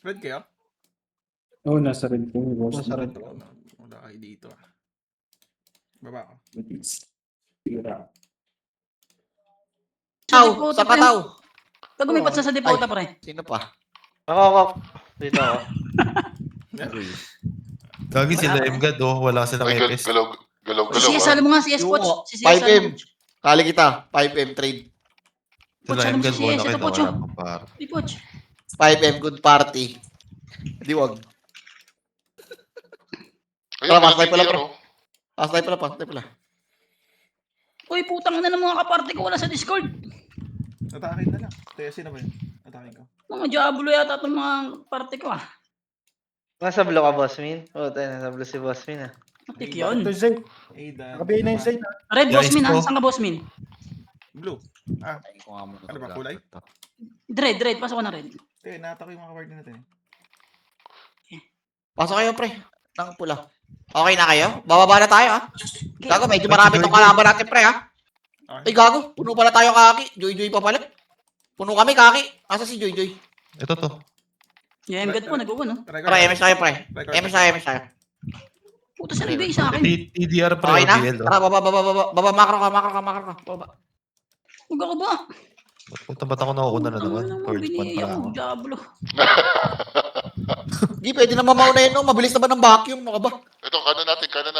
Red kayo? Oo, nasa red ko. Nasa red. Wala kayo dito. Baba ako. Tira. Tao, sa pataw. Pag umipat sa depota, pre. Sino pa? Ako. Dito ako. Gagi sila MGAD wala silang Ay, EPS. galaw. Si CS, alam mo nga, CS Poch. Si CS, 5M. Kali kita. 5M trade. Poch, Sila alam mo si MGAD CS, wala ito kita Poch. wala pang par. Di Poch. 5M good party. Di wag. Ayun, Tara, pala pasay pala, DDR, pre. oh. Pasay pala. Uy, putang na ng mga kaparte ko wala sa Discord. Atakin na lang. TSC na ba yun? Atakin ko. Mga Diablo yata itong mga parte ko ah. Nasa blue ka, boss min? Oo, tayo nasa blue si boss min ah. Matik Ito yun. Ito Zay. Ada. Nakabigay na yung Zay. Red Guys, boss min po. ah. Saan ka boss min? Blue. Ano ba, kulay? Red. Pasok ko na red. Te, nata ko yung mga card natin. Pasok kayo, pre. Nang pula. Okay na kayo? Bababa na tayo, ha? Gago, medyo marami tong kalaban natin, pre, ha? Ay, gago. Puno pala tayo, Kaki. Joy pa pala. Puno kami, Kaki. Asa si Joy? Ito to. Yung MGAT po, nag-uwan no? Pre, MS tayo, pre. MS tayo. Puta sa libay sa akin. TDR pre Okay na? OGL. Tara, baba, makro ka. Baba. Huwag ako ba? Ba't ako nakuuna na naman? Ang Third one biniyak pa mo, ako. Diablo. Di, pwede na mamauna yun, no? Mabilis naman ng vacuum, no? Ka ba? Ito, kanan natin. Kanan.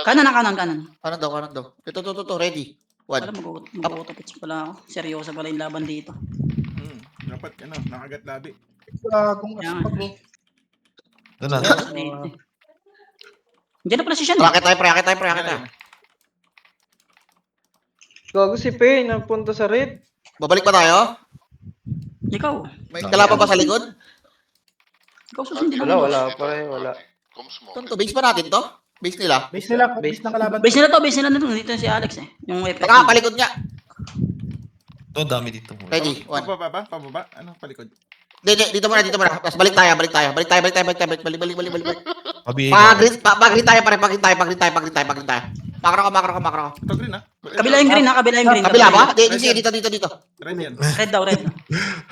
Kanan daw. Ito, ready. Alam, One. mag-autopits pala ako. Seryoso pala yung laban dito. Dapat, nakagat labi. Kung Yan. asipag mo. Doon na. Diyan na pala si Sean. Rakit tayo. Gago si Pay, nagpunta sa red. Babalik pa tayo? Ikaw. May kalaban ba sa likod? Ikaw susundin Wala, ako. wala pa eh, wala. Ito, base pa natin to? Base nila? Base nila. Base ng kalaban. Base nila na to. Dito si Alex eh. Yung FX. Tara, palikod niya. Ito, dami dito. Ready, one. Pababa. Ano, palikod? Dito muna. Tapos balik tayo. Balik. Balik. Mabigay Pag-green tayo, pare. Pag-green tayo. Makro ka. Ito, green ha? Kabila yung green ha. Kabila ba? Sige, dito. Red yan. Red daw, red.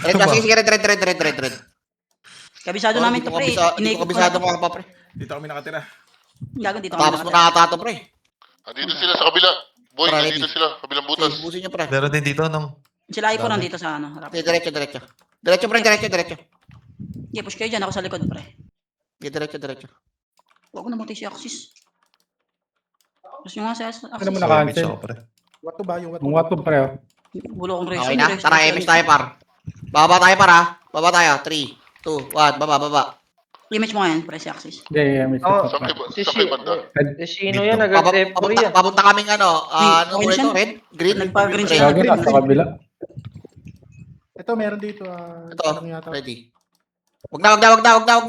Red ka, sige, red. Kabisado namin to pre. Hindi ko kabisado mo pa, pre. Dito kami nakatira. Gago dito. Tapos mo nakata to, pre. Andito sila sa kabila. Boy, Tara, andito ready. sila. Kabilang butas. Busin niyo, pre. Meron din dito nung Sila ay po nandito sa ano. Harap. Diretso. Diretso. Okay, push kayo dyan. Ako sa likod pre. Diretso. Huwag ko na matay si Axis. Gusto nyo nga si Axis. Ano mo sa na-cancel? image ako pre. Wato ba yung wato? Yung wato pre. Bulo kong ratio. Okay na? Tara, MS tayo, par. Baba tayo, par, ha? Baba tayo. 3, 2, 1. Baba. Image mo ngayon pre si Axis. Yeah. Oh, Saan Si kayo banda? Sino yan? Nag-F3 yan. Papunta kaming ano, ano Okay na ulit siya? to? Red? Green? Nagpa-green Red. siya. Gagi na sa kabila. Ito meron dito. Ito, ano yata. ready. Wag na.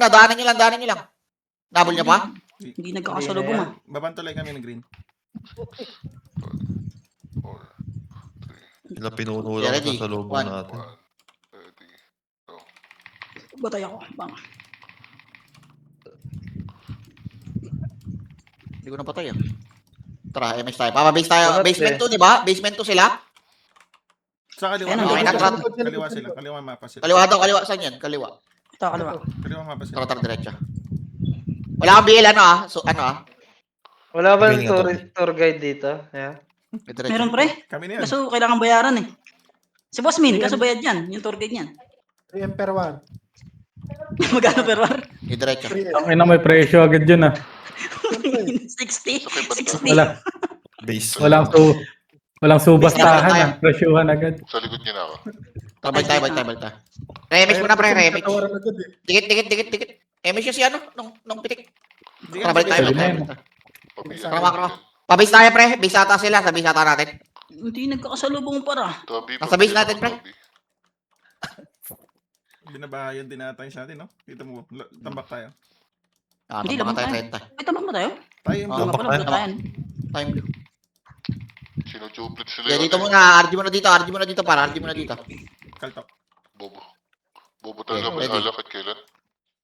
Daanan nyo lang. Nabol niya pa? Hindi nagkakasalubong ah. Babantulay kami ng green. Sila pinuno Yeah, lang ready. sa loob One. natin. Ready. Batay ako. Bang. Hindi ko napatay, ah. Tara, MS tayo. Papa-base tayo. Bunot, Basement eh. 2, di ba? Basement 2 sila. Sa kaliwa. Ayan, okay, nag-trap. Kaliwa sila. Kaliwa mapa sila. Kaliwa daw. Saan yan? Kaliwa. Ito kaliwa. Kaliwa mapa sila. Tara, diretso. Wala kang BL, ano, ah? So, ano, ah? Wala ba Galing yung tour guide dito? Yeah. Diretso. Meron pre. Kami na yan. Kaso kailangan bayaran eh. Si Boss Min, kaso bayad yan. Yung tour guide yan. 3 Emperor 1. Magkano per hour? Diretso. Ang ina may presyo agad yun ah. 60. 60. Wala. Base. Walang subastahan ah. Presyohan agad. Sa likod niya na ako. Tara, balik tayo. Remix mo na, pre. Remix. Katawaran agad eh. Dikit. MS yung si ano? Nung pitik. Hindi Tara, ka balik tayo. Pwede na yun. Pabisa. Tara, makro. Pabase tayo, pre. Base ata sila. Sa base ata natin. Hindi nagkakasalubong para. Tabi. Nasa base natin, pre. Binabahayan din natin sa atin, no? Dito mo. Tambak tayo. Hindi, Tambak labang tayo, tayo. 30. Ay, tama ba tayo? Tayo yung Oh, Oo nga tambak pala, tayo. tayo. Time blue. Sinujuplit sila. Yeah, dito yun, eh. muna. RG mo na dito, para. RG mo na dito. kaltok. Bobo talaga. Okay, ready. Masala kahit kailan.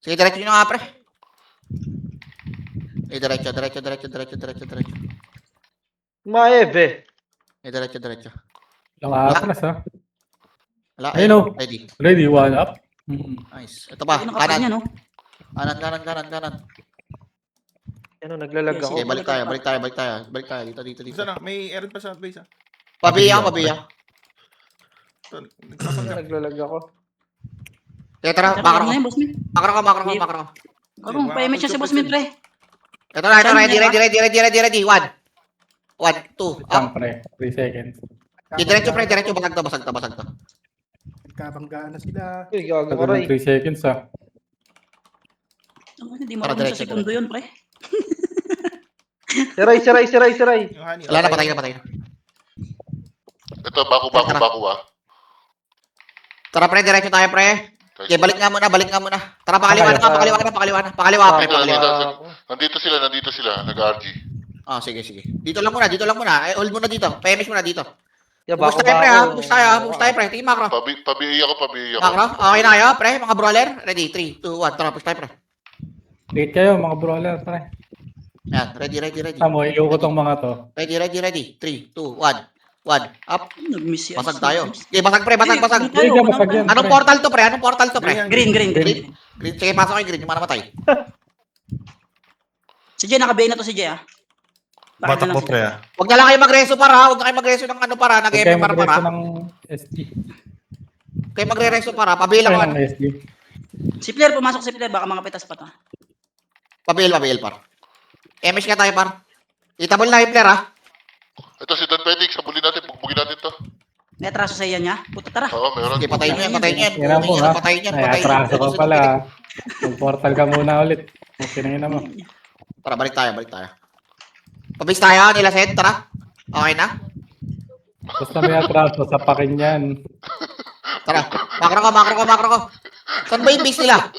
Sige, diretso nyo nga, pre. Diretso. Maebe. Diretso. Lang atras ah. Wala. Ayun, oh. Ready. Ready, one up. Nice. Ito pa, Hindi nakapag niya, kanan. no? Kanan. Ano, naglalag Yes, ako. Sige, balik tayo. Dito. Isa lang, may Aaron pa sa base ah. Pabiya. Ito, nagpapanggap. Naglalag ako. Kaya tara, Tara, makro ano ko. na yun, boss man. Makro ko. Ako, pa-image siya si boss man, pre. Ito na, ready. 1, 2, up. Lang, pre. 3 seconds. Diretso, basag to. Nagkabanggaan na sila. Uy, gago ko, Tagal Ray. ng 3 seconds ah. Hindi mo Tara, alam sa diretso, segundo yun, pre. Si Ray. Yung honey. Wala na, patay na. Ito, bako ah. Tara, pre, diretso tayo, pre. Okay, balik nga muna. Tara, pakaliwa na. Pakaliwa, pre. Nandito sila, nag-RG. Sige. Dito lang muna. Hold muna dito. PMS muna dito. Yeah, Boost tayo, pre, ha? Boost tayo, pre. Tingin, makro. Pabi ako. Makro, okay na kayo, pre, mga brawler. Ready, 3, 2, 1. Tara, push tayo, pre. Late kayo, mga brawler, pre. Yan, ready. Tamo, iuko tong mga to. Ready. 3, 2, 1. Up. Nag-miss yan. Basag tayo. Okay, basag, pre. Basag. Hindi ka basag yan, Anong pre. portal to, pre? Green. Green. Sige, pasok kayo, green. Yung namatay. Si Jay, nakabayin na to si Jay, ah. Bakit na Batak lang mo, si pre, Jay? ah. Huwag na lang kayo magreso para. Huwag na kayo magreso ng ano para. Huwag kayo Nag-MMR para. mag-resto ng SD. Kayo magre-reso para. Pabilang Kayo ka. ng SD. Si Flair, pumasok si Flair. Baka mga pitas pa to. Pabil par. MS ka tayo, par. Itabol na yung player, ha? Ito si Don Pedix, sabulin natin, bugbugin natin to. May atraso sa iyan niya. Puta, tara. Oo, meron. Sige, patayin nyo yan. Yan ang mo, ha? Patayin yan. Ay, atraso ka pala. Mag-portal ka muna ulit. Okay na yun naman. Tara, balik tayo. Pabis tayo, nila set, tara. Okay na? Basta may atraso, sapakin yan. Tara. Makro ko. Saan ba yung base nila?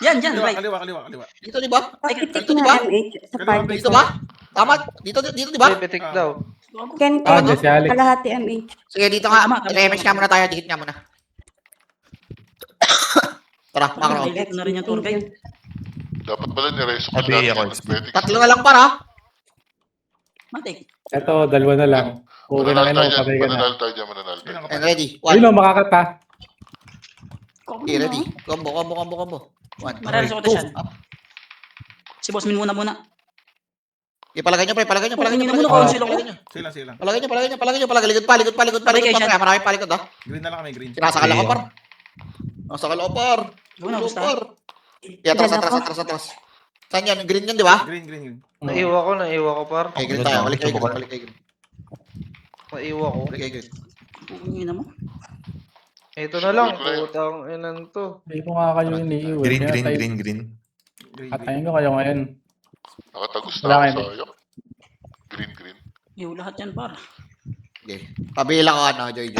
Yan, right. Kaliwa. Dito, di ba? Pakitik Dito, di na ba? MH sa Kaliwa, party Dito ko. ba? Tama? Dito, di ba? Pitik daw. Ken, Dyan si Alex. kalahati MH. Sige, dito nga. Tama. MS nga muna tayo. Dikit nga muna. Tara, makro. Ito na rin yung tour guide. Dapat pala nireso ka Pabi natin ako, yung Don Pedix. Tatlo na lang para. Matik. Ito, dalawa na lang. Okay na kayo, patay ka na. Mananalo tayo dyan. And ready. Ayun 1. o, makakata. Okay, ready. Combo. 1. Marami sa kotasyan. Si Boss Min muna. Ipalagay nyo, pre. Palagay nyo. Sila ko. Palagay nyo. Ligod pa. Ligod pa, pre. Marami pa likod, ha? Green na lang kami, green. Sinasakal ako, par. Nasakal ako, par. Una, basta. Par. Atras. Saan yan? Green yan, di ba? Green. Naiwa ko, par. Okay, green tayo. Balik kayo, green. Naiwa ko. Balik kayo, green. Pungin na mo. Ito na lang. Putang inan to. Hindi ko nga kayo iniiwan. Green. Atayin ko kayo ngayon. Nakatagos Wala na kayo. ako, sayang. Green. Yo, lahat yan, par. Okay. Pabilang ko, ano, Joy.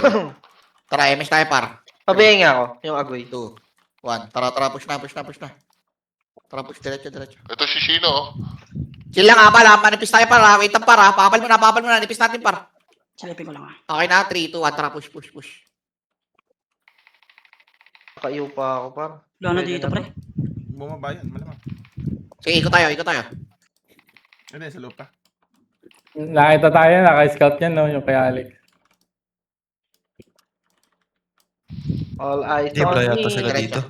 Tara, MS tayo, par. Pabihin nga ako, yung agoy. 2, 1. Tara, push na. Tara, push, diretso. Ito si Shino, oh. Chill lang, pala. Manipis tayo, par. Wait lang, par. Pakapal mo na. Nipis natin, par. Silipin ko lang, ah. Okay na, 3, 2, 1. Tara, push. Nakaiw pa ako, par. Wala na dito, pre. Bumaba yan, malamang. Sige, ikot tayo. Ano sa loob pa? Nakita tayo, naka-scout yan, no? Yung kay Alex. All eyes Hindi, wala on yata me. sila dito.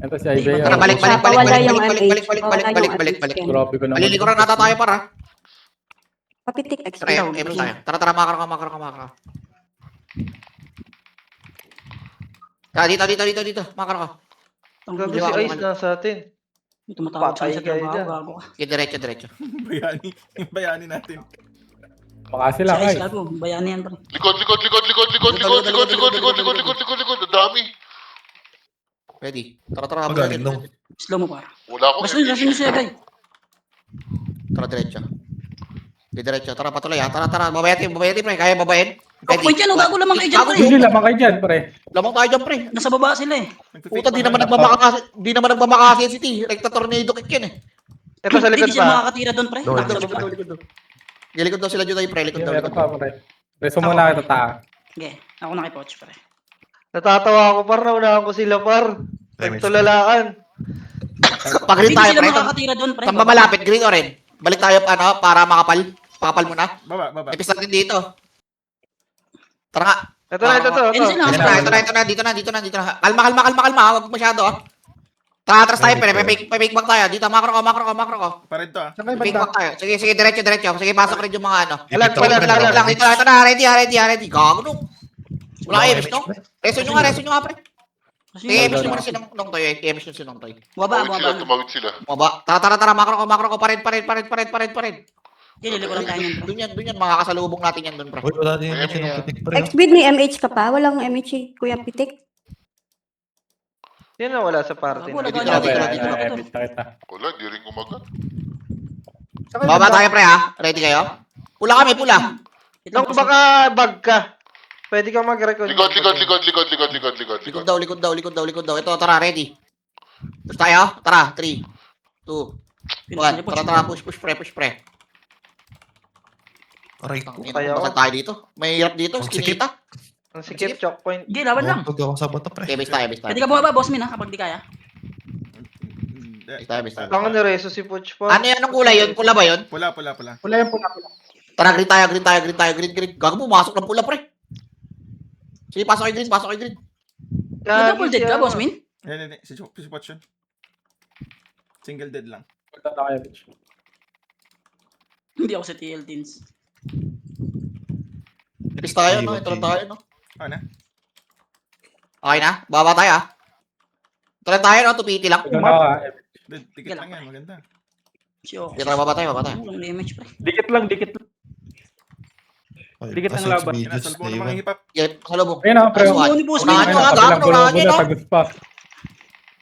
Ito si Isaiah. Tara, balik. Wala yung MH. Grabe ko naman. Malilikuran nata tayo, par, ha? Papitik X. Tara, MS tayo. Tara, makro. Tara, dito. Makro ko. Ang Gago gulo. si Ice nasa atin. May tumatawag sa Patay isa kayo trabaho. dyan. Gago ka. Okay, diretso. Yung bayani natin. Baka Si sila, Ice, guys. gago. Bayani yan, pre. Likod. Ang dami. Ready. Tara. Ang galing nung. Slow mo, par. Wala akong Basta yun, MH. siya, guy. Tara, diretso. Okay, diretso. Tara, patuloy, ha? Tara. Babayatin, pre. Kaya babayin? Point yan, gago lamang kayo dyan, pre. Hindi lamang kayo dyan, pre. Lamang tayo dyan, pre. Nasa baba sila, eh. Puta, di naman nagmamakasi si T. Rekta tornado kick yan, eh. Ito sa likod Hindi siya pa. makakatira doon, pre. Doon. Nakita sa baba. Likod daw sila Juday, pre. Likod Yung daw. meron pa, pre. Reso muna kita ta. Okay, ako nakipoch, pre. Natatawa ako, par. Naunahan ko sila, par. Nagtulalaan. Pag green Hindi tayo, sila pre. makakatira doon, pre. Saan ba malapit? Green or red? Balik tayo, para makapal. Pakapal muna. Baba. Ipis natin dito. Tara nga. Ito na. Ayun sila. Ito na. Dito na. Kalma. Huwag masyado, ah. Atras tayo, pre. May back tayo. Dito, macro ko. Pared to ah. Saan kayo May banda? back tayo. Sige, diretso. Sige, pasok rin yung mga ano. Walang, Ito, walang, pre, walang. Lang, ito na. Ready. Gago no. Wala kayo, no? Reso nyo nga, pre. Sige, emis nyo muna si Nong Toy. Emis nyo si Nong Toy. Tumawid sila. Baba. Tara. Macro ko. Pared. Kilili ko lang tayo niyan, pre. Doon yan. Makakasalubong natin yan doon, pre. Uy, wala din yung pitik pre. Exbid may MH ka pa? Walang MH si Kuya Pitik? Sino wala sa party? Wala na? ka Dito, na. dito. Kita. Wala, di rin kumagat. Saan kayo Baba banda? tayo, pre, ha? Ready kayo? Pula kami. Nung baka bag ka, pwede kang mag-record. Likod. Likod daw. Ito, tara, ready. Push tayo. Tara, 3, 2, 1. Tara, push, pre. Aray, Kaya Basag tayo dito. May hirap dito, Ang skinita. Ang sikip, choke point. Sige, laban lang. pag ako sa bato pre. Okay, base tayo. Pwede ka bumaba, boss min ha, kapag di kaya. Base tayo. Ang ano, Reso si Puch po. Ano yan? Anong kulay yun? Pula ba yun? Pula. Pula yan, pula. Tara, green tayo. Green. Gago, pumasok ng pula, pre. Sige, pasok kay green. Double dead ka, boss min? Yan. Si Potch yun. Single dead lang. Punta na kayo, bitch. Hindi ako sa TL teens. Base tayo, no? Ito lang tayo, no? Ano? Okay na? Baba tayo, ha? Ito lang tayo, no? Tupiti lang. Ito na ako, ha. Dikit lang yan. Maganda. Si Oxys. Dito tayo, baba tayo. Walang damage, pre. Dikit lang. Ay, Dikit ng kasi laban. videos Kinasalbo na ng mga iwan. hipap. Yeah, salubong. Ayun na, pre. Ayun, Ano ni boss min? Unahan nyo, Ayun, ha? kabilang Gago, unahan nyo, no? tagus pa.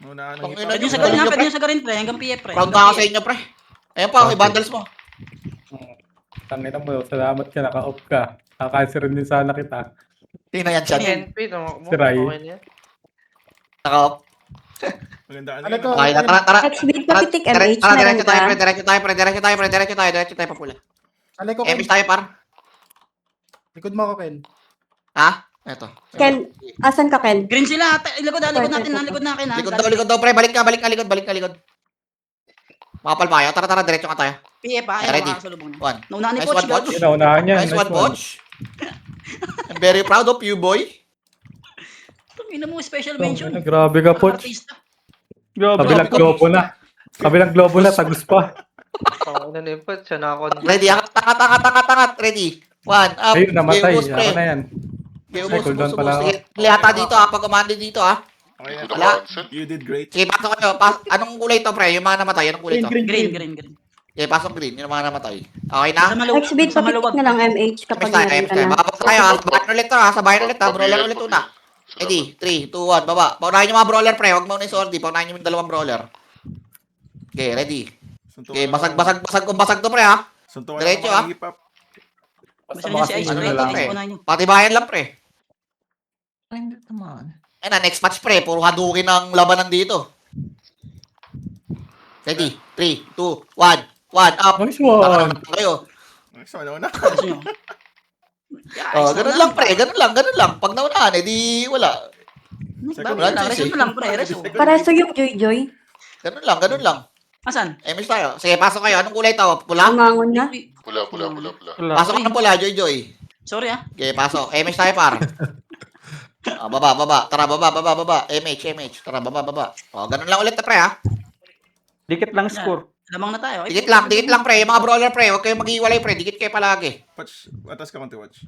Unahan ng Pang hipap. ina Pwede yung sa garin ha, pwede yung sa garin, pre. Hanggang PF, pre. Proud na ako sa inyo, pre. Ayan pa, may bundles mo. Tangina mo, salamat ka, naka-off ka. Kakanswer din sana kita. Tingnan yan siya. NP, no? Si Rai. Okay na yan. Naka-off. Maganda. Ano to? Okay na, tara. Exbid ka Pitik MH, Tara, meron diretso tayo, ka? pre. Diretso tayo pa pula. Alay ko, Ken. Emis tayo, par. Likod mo ako, Ken. Ha? Eto. Ken, asan ka, Ken? Green sila, likod natin ha. Likod daw, pre. Balik ka, likod. Makapal pa kayo. Tara, diretso ka tayo. PF ha, Ready. ayun, makasalubong na. One. Nauna ni Nice Poch, one, Poch. gago. Yun, naunahan yan. Nice one, Poch. I'm very proud of you, boy. Ina mo, special mention. Grabe ka, Poch. Artista. Kabilang globo na, tagus pa. Oo, ano na yun po, siya nakakonvert. Ready, tangat. Ready. One, up. Ayun, namatay. Game, pre. Ako na yan. Game, Ay, cooldown pala ako. Sige, lihata dito, ha. Pag umandi dito, ha. Okay na. Wala. You did great. Sige, pasok kayo. Anong kulay to, pre? Yung mga namatay, anong kulay to? Green. Okay, pasok green. Yung mga namatay. Okay na? Sa maluwag. Exbid Sa pa maluwag. Pitik na lang MH kapag Emis tayo, meron emis ka tayo. na. Makapasa tayo, ha. Sabayan ulit to, ha. Sabayan ulit, ha. Brawler ulit una. Ready, 3, 2, 1, baba. Paunahin yung mga brawler, pre. Huwag mo na yung sordi. Paunahin yung dalawang brawler. Okay, ready. Okay, basag to, pre, ha. Suntukan Diretso, ng ah. mga hipap. Basta niya si Ice, Ano pre. na lang, Ice, eh. unahin nyo. Patibayan lang, pre. Ayun na, next match, pre. Puro hadukin ang labanan dito. Ready, 3, 2, 1, up. Nice one. Tara kayo. Next one, una. Gusto nyo? Oh, ganun lang, pre. Ganun lang. Pag naunahan, edi wala. Wala na, reso lang, pre. Reso. Pareso yung Joy. Ganun lang. Asan? Emis tayo. Sige, pasok kayo. Anong kulay to? Pula? Umangon na. Pula. Pasok ka ng pula, Joy. Sorry ha. Okay, pasok. Emis tayo, par. Baba. Tara, baba. MH. Tara, baba. Oh, ganun lang ulit, pre, ha? Dikit lang score. Lamang na tayo. Dikit lang, pre. Yung mga brawler, pre. Huwag kayong mag-iwalay, pre. Dikit kayo palagi. Patch. Atas ka man, Watch.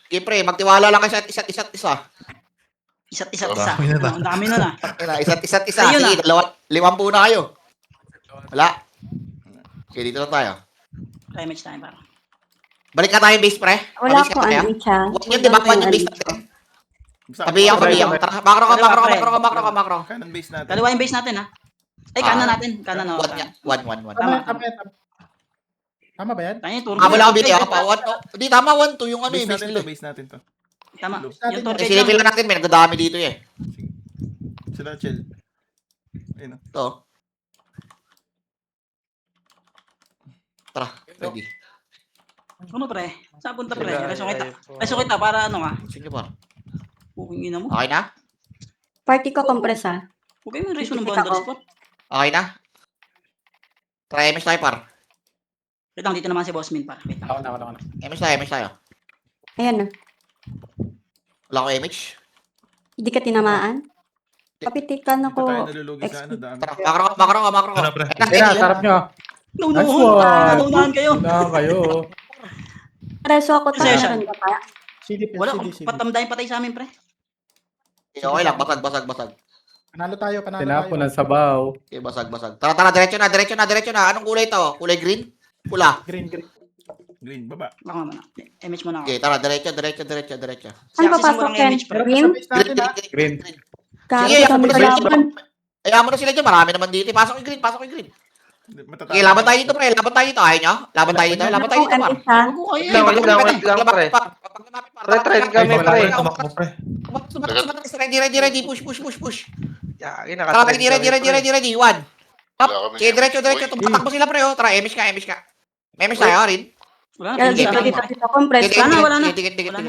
Okay, pre. Magtiwala lang kayo sa isa't isa. Isa't Dami na na. Ang dami na na. Ayun na, isa't isa. Ayun Sige, 50 na kayo. Wala. Okay, dito na tayo. Damage time, para. Balik na tayo base, pre. Wala Mabilis ko ka tayo. MH ha. Huwag nyo, di ba? Huwag yung base natin. Sabi ako. Tara, makro. Kanan base natin. Kaliwa yung base natin ha. Ay, kanan natin. Kanan o. One. Tama. Tama ba yan? Kanya yung tour. Wala akong video. Hindi, tama. 1, 2 yung ano Base yung base natin nila. to, base natin to. Tama. Yung tour Eh, gate silipil lang. na natin. May nagdadami dito eh. Sila chill. Ayun. Ito. Tara, ready. Ano pre? Saan punta pre? Reso kita para ano ka? Sige pa. Puking ina mo. Okay na? Party ko compress ha. Huwag kayo yung reso ng Titik bundles ako. po. Okay na? Try MS tayo, par. Wait lang, dito naman si Boss Min par. Wait lang. Ako na. MS tayo. Ayan na. Wala ko image. Hindi ka tinamaan. Kapitikan Dito tayo ako. nalulugi sa ano, dami. Tara, makro ko. Ano, pre? Kaya na, sarap nyo. Naunahan Nice ka. one. Naunahan kayo. Unahan kayo. Preso ako ta. Session. Meron ka pa? CD, Wala, CD. patamdayin patay sa amin, pre. Okay lang, basag. Panalo tayo. Tinapon ng sabaw. Okay, basag. Tara, diretso na. Anong kulay to? Kulay green? Pula. Green. Green, baba. Baka muna. Image mo na ako. Okay, tara, diretso. Si Saan Axis ang papasok, walang Ken? image, pre. Green? Natin, ha? Green. Kagi Sige, kami sige, kalaban. Ayaw mo na sila dyan, marami naman dito. Pasok yung green. Matatalo. Okay, laban tayo dito, pre. Laban tayo dito. Ayaw nyo? Laban tayo dito, par. MS ha? Huwag ko kayo. Wait lang, pre. Pre, trend kami, pre. Tumakbo, pre. Ready. Push. Yagi, Tara, nakatrend ready. One. Up. Wala kami Sige, diretso. Uy. Tumatakbo sila, pre. Oh. Tara, emish ka. Emish tayo, rin. Wala na, Kaya pinag- dito dito. Compress. Sige, Wala na.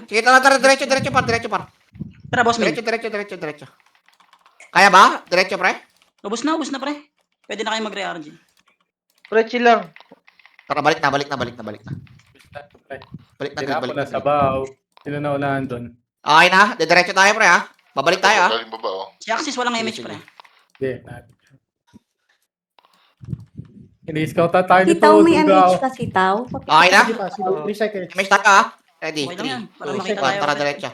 Sige, tara, diretso, par. Tara, boss man. Diretso. Kaya ba? Diretso, pre? Ubus na, pre. Pwede na kayo mag-re-RG. Pre, chill lang. Tara, balik na. Balik Tinapon na. ng sabaw. Sino na unahan doon? Okay na, diretso tayo, pre, ha? Babalik tayo, ha? Galing baba, oh. Si Axis walang image, Sige. pre. Hindi. Ini-scout na tayo dito. Sitaw may Dugaw. MH ka sitaw. Okay na? CD pa, CD. 3 seconds. Emish tayo, ha? Ready? Okay lang yan, para 3, 2, makita 1, tayo. tara, diretso.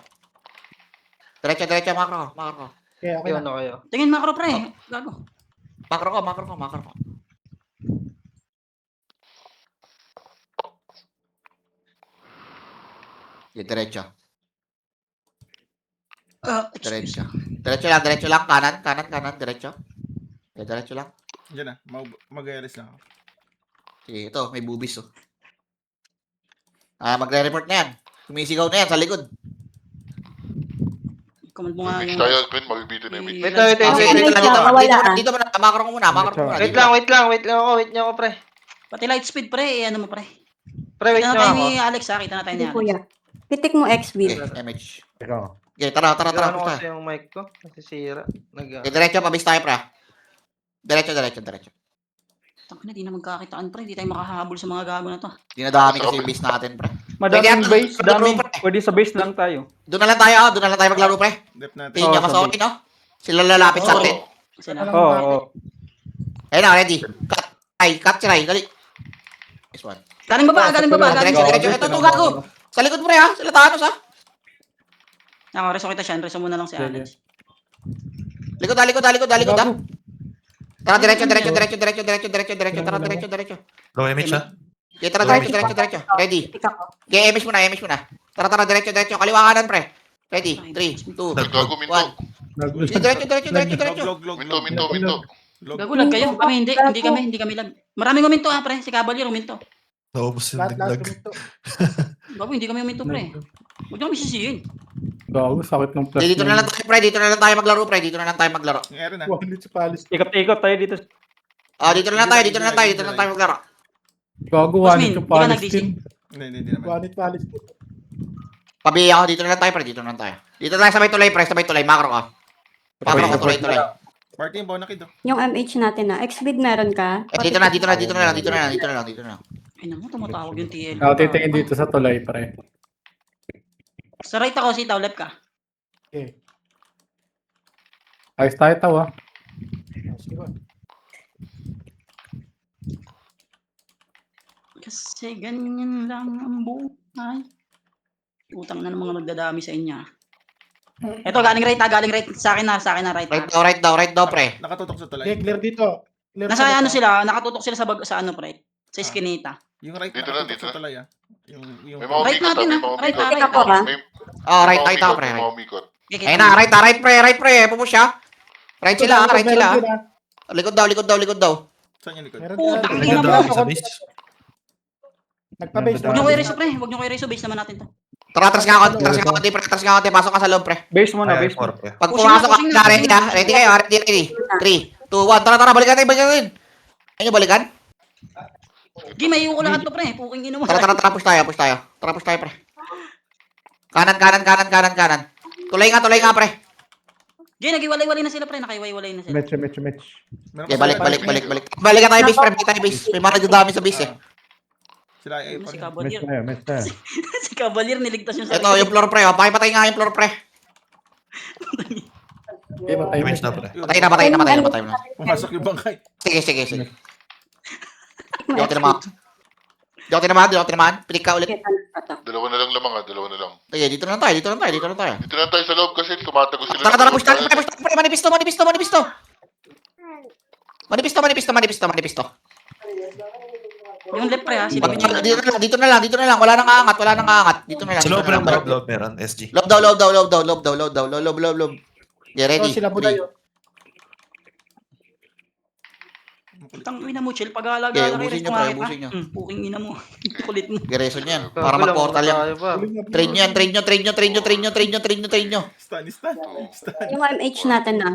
Diretso, makro. Okay, okay Ayun na. na kayo. Tingin macro, pre. Gago. Makro ko. Diretso. Excuse. Diretso lang. Kanan. Diretso. Diretso lang. Diyan na, mag-alis lang ako. Sige, ito, may boobies, oh. Magre-report na yan. Sumisigaw na yan sa likod. Comment mo nga Image yung... tayo, Queen. Mabibitin na image. Wait lang. Dito muna. Makro Wait lang ako, pre. Pati light speed, pre. Ano mo, pre. Pre, wait Kita na nyo tayo ako. ni Alex, ha? Kita na tayo ni Hindi Alex. kuya. Pitik mo XB. Okay, MH. Ikaw. Okay, tara. Ano Pusta. kasi yung mic ko? Nasisira. Okay, diretso, pabis tayo, pre. Diretso. Tangina, di na magkakitaan, pre. Di tayo makahabol sa mga gago na to. Dinadami kasi yung base natin, pre. Madaming Pwede base, natin dami. maglaro, pre. Pwede sa base lang tayo. Doon na lang tayo maglaro, pre. Dep natin. Tingin niya, mas sabi. okay, no? Sila lalapit sa atin. Sila. Oo. Ayun na, ready. Cut, try. Dali. This one. Galing baba. Diretso. Ito, gago. Sa likod, pre, ha? Sila Thanos, ha? Ako, reso kita siya. Reso muna lang si Alex. Likod, ha? Tara, diretso. Tara, diretso. Low image, ha? Okay, tara, diretso. Ready. Pitik ako. Okay, MS muna. Tara, diretso. Kaliwa kanan, pre. Ready. 3, 2, Gago, minto. 1. Diretso. Minto. Gago, lag kayo. Kami, hindi kami lag. Maraming uminto, ha, pre. Si Cavalier uminto. Naubos yung Lahat naglag. guminto. Gago, hindi kami uminto, pre. Huwag niyo kami sisihin. Gago, sakit ng plus. Dito na lang tayo, pre. Dito na lang tayo maglaro. Yung ere na. Wala si Palis. Ikot-ikot tayo dito. Dito na lang tayo maglaro. Gago, Boss one Min, yung di ka Palestine. nag-DC? Hindi naman. Wanit Palis. Pabiya ako, dito na lang tayo, pre. Dito tayo sabay tulay. Makro ka. Tulay. Party yung bonakid, oh. Yung MH natin na. XB meron ka? Dito na lang. Ay naman, tumatawag yung TL. Ako titingin dito sa tulay, pre. Sa right ako, sitaw, left ka. Okay. Ayos tayo tawa. Sige ba? Kasi ganyan lang ang buhay. Utang na ng mga magdadami sa inyo. Ito, galing right. Sa akin na, right. Right daw, pre. Nakatutok sa tulay. Okay, clear dito. Clear Nasa dito. ano sila, nakatutok sila sa ano, pre. Sa iskinita. Yung right Dito nakatutok dito sa na. tulay, ah. Yung May mga Right umikot, natin, may ah. mga Right umikot. Pitik ako ha. Right, pre. May mga umikot. Okay, Ayun na, right, pre. Pupush siya. Right sila. Meron din, ah. Likod daw. saan yung likod? Meron Puta, din, ah. ina Nagdadami mo. sa base. Nagpa-base. Huwag niyo kayo reso, pre. Huwag niyo kayo reso. Base naman natin to. Tara, tras nga konti, pre. Pasok ka sa loob, pre. Base muna, Ay, base muna. pre. Pag Pushing pumasok na, ka, ready ka? Ready kayo? Ready. 3, 2, 1. Tara, balikan natin. Ayun, balikan. Di, may yung lahat to, pre. Puking ino mo. Tara, push tayo, pre. Kanan. Tulay nga, pre. Di, nagiwalay-walay na sila, pre. Nakaiwalay na sila. Match. Meron Okay, pa balik. sila- Balikan tayo, base, pre. May mga nagdadami sa base, eh. Sila ay Ano si parin. Cavalier? Match tayo. Si Cavalier niligtas yung Ito, yung floor, pre. Pakipatay nga yung floor, pre. Okay, patay mo. Damage na, pre. Patay na. Pumasok yung bangkay. Sige. Di ako tinamaan. Pilik ka ulit. Dalawa na lang lamang dalawa na lang. Sige, dito na tayo. Dito na tayo sa loob kasi tumatago sila. Tara, push tayo. Pre, manipisto. Manipisto. Yung left pre ha. Sila. Dito na lang. Wala nang aangat. Dito na lang. Sa loob lang, loob meron, SG. Lob daw. Yeah, ready. Sila po tayo. Tang ina mo, chill. Pag-aalaga Okay, na rin. ubusin nyo, pre, ubusin nyo. Puking ina mo. Kulit mo. Gereson yan. Para mag-portal yan. Trade nyo. Stun. Yung MH natin na.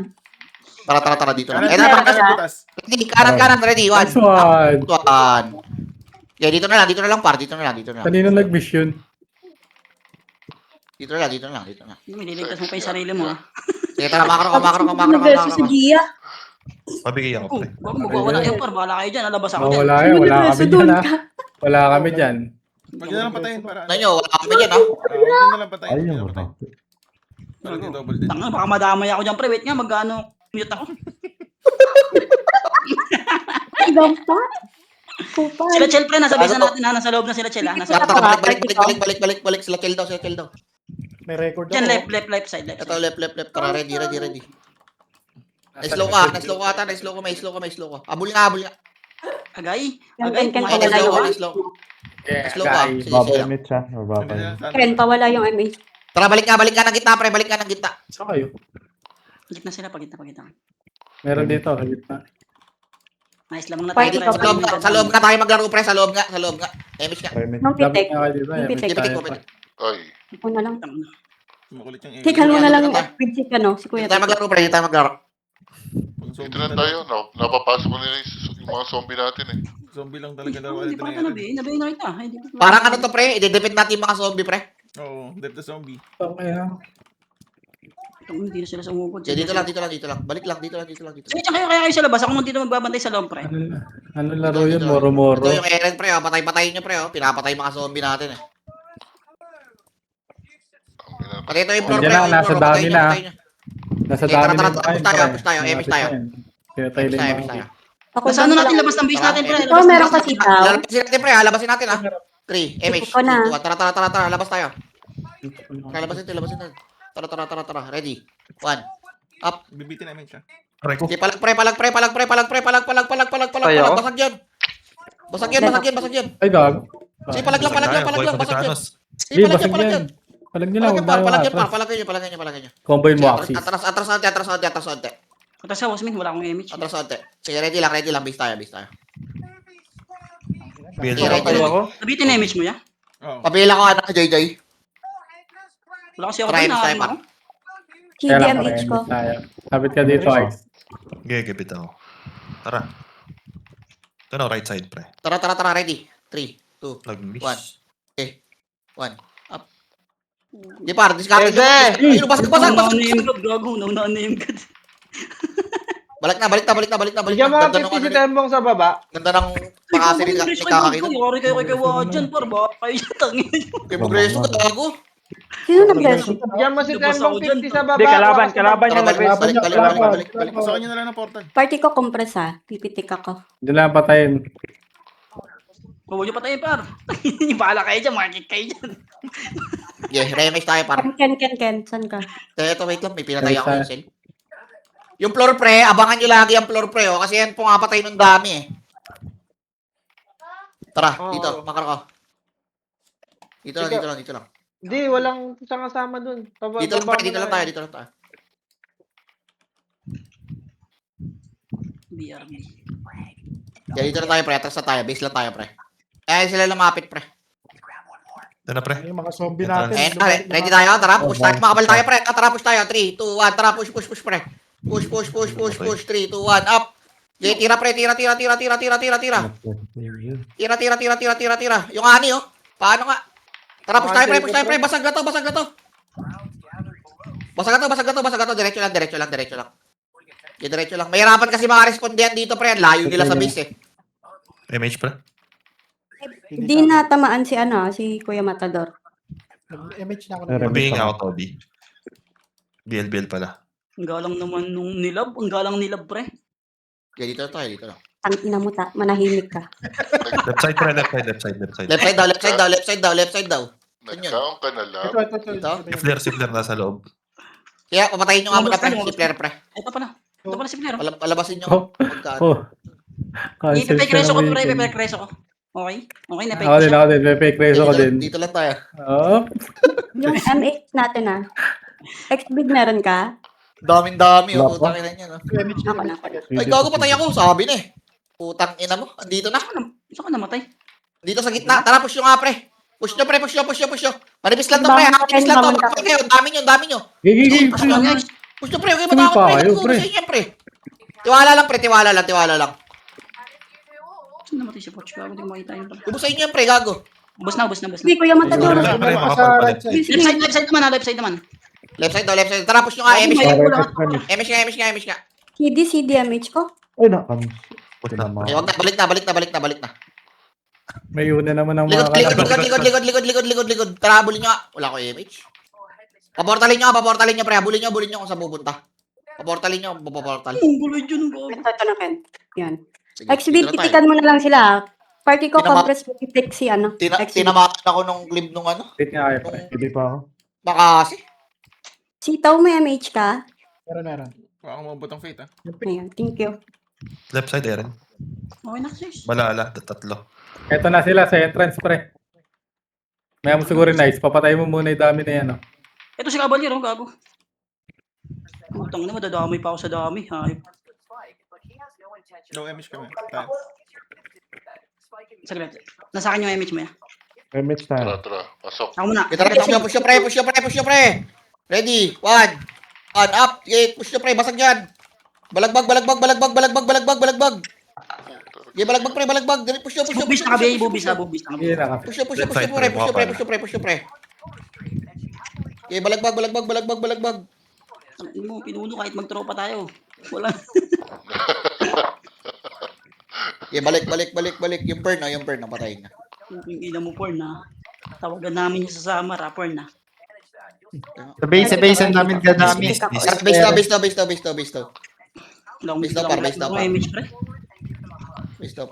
Tara, dito na. Kanan, Eh, tara, butas. ready. Kanan, ready. One. Nice one. One. Okay, dito na lang, par. Dito na lang. Kanino nag-miss yun? Dito na lang. Nililigtas mo pa yung sarili mo ha. Sige, tara, makro Nag-versus si ka. Gia. Pabigay ako, Oh, pre. wag mo mawala kayo par. Bahala kayo dyan. Alabas ako dyan. Wala kami Nag-versus dyan doon ha. ka. Wala kami dyan. Pag yun na lang patayin para. Nanyo, wala kami dyan, ha? Huwag yun na lang patayin. Huwag yun na patayin. Para di double din. Tanga, baka madamay ako dyan pre. Wait nga, magkano mute ako. Ibang pa. Kupal. Sila chill pre. Nasa base na natin ha. Nasa loob na sila chill ha. Nasa Tara, balik. Sila kill daw. May record Dyan, ako. left side. Ito, left. Tara, ready. Slow ka. May slow ka. Abul nga. Agay. Yung Agay. Ken kumain pawala na yung ako. Slow. Yeah, Slow ka. guys. Sige. Hindi na, sana. Ken, pawala yung MH. Tara, balik ka ng gitna, pre. Balik ka ng gitna. Saan kayo? Gitna sila. Pagitna. Meron dito, sa gitna. Nice lamang na Party tayo. ka. Sa loob nga tayo maglaro, pre. Sa loob nga. Image nga. Nung pitik. Lapit na kayo dito. Yung pitik. Pitik ko, pitik. Ay, Ako na lang. Makulit yung Tika mo na lang yung Dito FPG ka, no? Si Kuya. Dito tayo maglaro, pre. Dito tayo maglaro. dito na tayo. Napapasok ko nila yung mga zombie natin eh. Zombie lang talaga daw. Hindi pa ata nabi na kita. Hindi pa. Parang ano to, pre? I-defend natin yung mga zombie, pre. Oo, death to zombie. Okay, ha? Hindi na sila sumugod. Sige, dito lang. Balik lang, dito lang. Sige, kaya kayo sa labas. Ako nung dito magbabantay sa loob, pre. Ano laro yun? Moro-moro. Ito yung Eren, pre. Patay-patayin nyo, pre. Pinapatay mga zombie natin, eh. Pati ito yung floor, Andiyan pre. na, nasa dami na. Nasa Okay, dami tara, na push tayo, push tayo, Malapit tayo. na yan. Kaya tayo Image lang. tayo. Ako Basta ano natin, labas ng base natin, pre. Ikaw, meron ka sitaw. Lalabasin natin, pre. Labasin natin, ha. 3, image. Ito ko na. 2, tara. Labas tayo. Labasin natin. Tara. Ready. 1. Up. Bibitin namin siya. Aray ko. Okay, palag, pre. Basag yan. Basag yan. Ay, dog. Sige, palag lang. Basag yan. Sige, Hindi, palag basag yan. yan. Palag nyo lang, huwag tayo atras. Palag nyo. Combine mo, Axis. Atras onte. Tapos sa Wasmin, wala akong image. Atras onte. Sige, ready lang. Base tayo. Build Okay, ako. ready. ako. Nabitin na image mo, ya? Oo. Pabila ko, Joy. Wala kasi ako Try, doon. try, Nakakain ako. GDMH ko. Sabit ka dito, Ax. Gigipit ako. Tara. Ito na, right side, pre. Tara. Ready. 3, 2, Nag-miss. 1. Up. Di par, discard. Eze! Ayun, basag. Name god, gago. Name god. Balik na. Bigyan mo Ganda ang nung 50 si ano, Tembong sa baba. ganda ng pakasirin ka. Kakakita. Yari kayo kay Wajan, par. Baka kayo siya tangin. Kay Progreso ka, gago. Sino nag-versus? Bigyan mo si Labas Tembong ako dyan. 50 sa baba. Hindi, kalaban Tara, yung balik. nag-raise. Pasokan nyo na lang ng portal. Party ko compress, ha? Pipitik ako. Diyan lang patayin. Huwag niyo patayin, par. Bahala kayo dyan, market kayo dyan. Yeah, remix tayo, par. Ken. Saan ka? Ito, wait lang. May pinatay ako yung cell. Yung floor pre, abangan nyo lagi ang floor pre, oh. Kasi yan pumapatay ng dami, eh. Tara, dito. Makar ko. Dito lang. Hindi, walang isang kasama dun. Dito lang tayo. BRB. Yeah, dito na tayo, pre. Atras na tayo. Base lang tayo, pre. Sila lumapit, pre. Ito na, pre. Yung mga zombie natin. Ayan, ready tayo. Tara, push tayo. Makabal tayo, pre. Tara, push tayo. 3, 2, 1. Tara, push, pre. Push. 3, 2, 1. Up. Okay, tira, pre. Tira. Tira. Yung ani, oh. Paano nga? Tara, push tayo, pre. Basag na to. Diretso lang. Okay, diretso lang. Mahirapan kasi mga respondihan dito, pre. Layo nila sa base, eh. MH, pre. Hindi na tamaan si Kuya Matador. Image na ako. Mabingin ako, Toby. BL pala. Ang galang naman nung nilab. Ang galang nilab, pre. Okay, dito na tayo, dito na. Ang ina mo manahimik ka. Left side pre, left side, left side, left side. Left side daw, left side daw, left side daw, left side daw. Saan yun? Nagkaon ka na lang. Ito. Dito? Si Flair nasa loob. Kaya papatayin nyo nga muna, pre. Lumabas Si Flair, pre. Ito pala. Ito pala si Flero. Palabasin nyo. Oh. Pagkaan. Oh. Cancel Ipipake siya reso ng ko, pre. weekend. Ipipake reso ko. Okay? Okay, napake Ako ko din, siya. ako din. May fake reso ko din. Dito lang tayo. Oh. Yung MX natin X-bid meron ka? Daming-dami. Wala Oh, pa. putang ina niya. No? Ako na. Ay, gago patay ako. Sabi na eh. Putang ina mo. Andito na. Saan ka namatay? Dito sa gitna. Tara, push nyo nga, pre. Push nyo, pre. Push nyo. Manipis lang to, pre. Bangon ka, Manipis lang to. bangon ka. Bakit kayo? Dami nyo. Gigi, Push nyo, guys. Push nyo, pre. Okay, Tuloy matakot, pa pre. kayo, Let's go. pre. Gusto nyo, pre. Tiwala lang, pre. Tiwala lang. Saan namatay si Poch? Gago, di ko makita yun pala. Ubusin nyo, pre. Gago. Ubus na. Hindi, Kuya Matador. Pre, pre, makapal pa din. Left side naman. Left side daw, left side. Tara, push nyo nga. Emish nga. CD MH ko. Ay, nakam. Eh, wag na. Balik na. May una naman ang Likod. Tara, habulin nyo nga. Wala ko MH. Paportalin nyo, pre. Habulin nyo kung saan pupunta. Paportalin nyo, paportal. Ang gulo yun. Gago. Ito na, Ken. Yan. Sige, X-bid, dito na tayo. titikan mo na lang sila. Party ko, Tinama- compress mo, i-pick si X-bid. Tinamaan ako nung clip nung ano. Wait nga kayo, pre. Hindi pa ako. Makasi. Sitaw, may MH ka? Meron. Baka mabot ang fate, Ayan, thank you. Left side, Eren. Okay na, sis. Malala, tatlo. Ito na sila sa entrance, pre. Maya mo siguro nice. Papatay mo muna yung dami na yan, oh. Ito si Cavalier, gago. Utang na, madadamay pa ako sa dami. Hayop. Low MH kami. Tayo. Saglit. Nasa akin yung image mo yan. MH tayo. Tara. Pasok. Ako muna. Push nyo, pre. Ready? One, up. Okay, push nyo, pre. Basag yan. Balagbag. Okay, balagbag, pre. Dali, push nyo. Bubis na kabi, bubis na. Hindi na ka. Push nyo, pre. Okay, balagbag. Ang mo, pinuno kahit magtropa tayo. Wala. Okay, balik. Yung burn, napatayin na. Yung ina mo, porn na. Tawagan namin yung sa Samar, porn na. Sa base ang namin gadami. Base daw. Wala akong Base daw, par, base daw, par. image, pre. Base daw.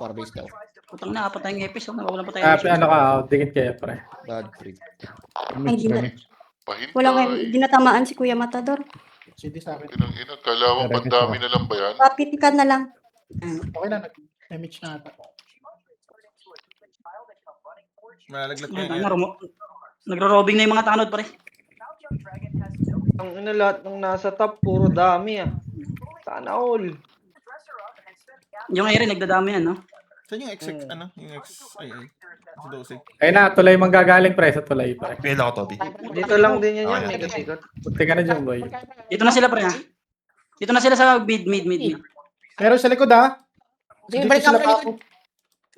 Utang na, apat tayong episode. Nawawalan pa tayo. Ano ka, oh, dikit kayo, pre. Bad trip. Ay, di na. Pahintay. Walang dinatamaan si Kuya Matador. CD sa akin. Ina, kalawa pandami na lang ba yan? Papitikan na lang. Okay na, MH na ata. Malalaglag ko Ay, yan. nagro-robbing na yung mga tanod, pre. Ang ina lahat ng nasa top, puro dami Sana all. Yung Aaron, nagdadami yan, no? Saan yung X, yung X, ay. Sa 12. Ayun na, tulay manggagaling, pre. Sa tulay, pre. Pila ako, Toby. Dito lang din yan Okay. may kasikot. Punti ka na dyan, boy. Dito na sila, pre, ha? Dito na sila sa mid. Meron sa likod ha. Sige, Dito balik sila ka pa mo. ako.